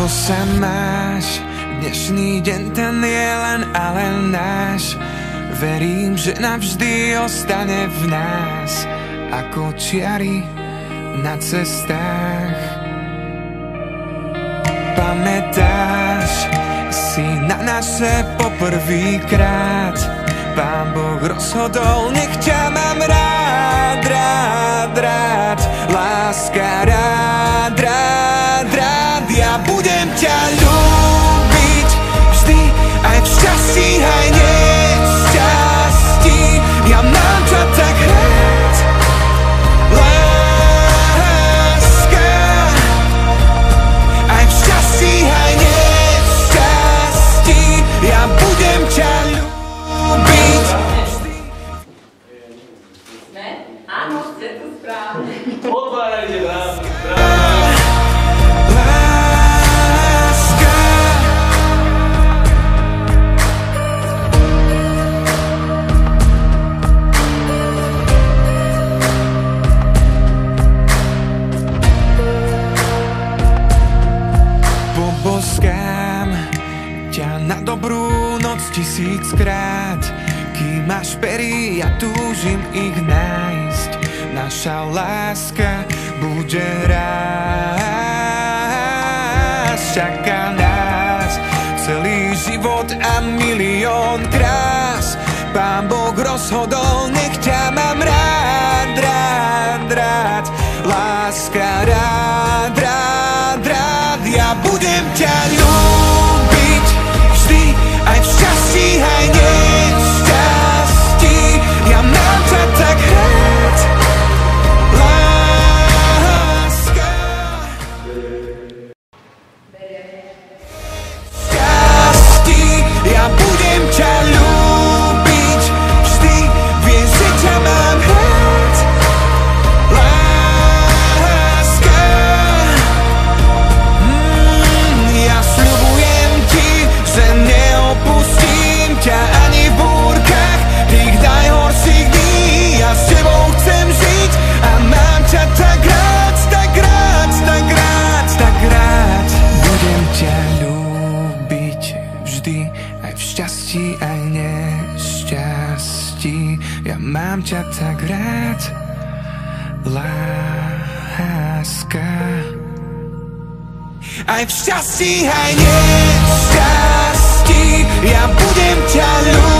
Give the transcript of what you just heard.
Ako sa máš? Dnešný deň ten je len a len náš. Verím, že navždy ostane v nás ako čiary na cestách. Pamätáš si na naše poprvýkrát? Pán Boh rozhodol, nech ťa mám rád, rád, rád. Láska, rád, rád, rád. Ja budem ťa ľúbiť vždy, aj v šťastí, aj nešťastí. Ja mám ťa tak rád, láska. Aj v šťastí, aj nešťastí. Ja budem ťa ľúbiť vždy. Áno, ste tu správne. Otvárajte vám. Poboskám ťa na dobrú noc 1000-krát. Kým máš pery, ja túžim ich nájsť. Naša láska bude raz. Čaká nás celý život a milión krás. Pán Boh rozhodol, nech ťa mám rád, rád, rád. Láska, rád, rád, rád. Ja budem ťa ľúbiť vždy, aj v šťastí, aj nešťastí. Ja mám ťa tak rád, láska. Šťastí, ja budem ťa ľúbiť vždy, vieš, že ťa mám rád, láska. Ja sľubujem ti, že neopustím ťa ani v búrkach tých najhorších dní. Ja s tebou chcem žiť a mám ťa tak rád, tak rád, tak rád, tak rád. Budem ťa ľúbiť vždy, aj v šťastí, aj nešťastí. Ja mám ťa tak rád, láska. Aj v šťastí, aj nešťastí. Ja budem ťa ľúbiť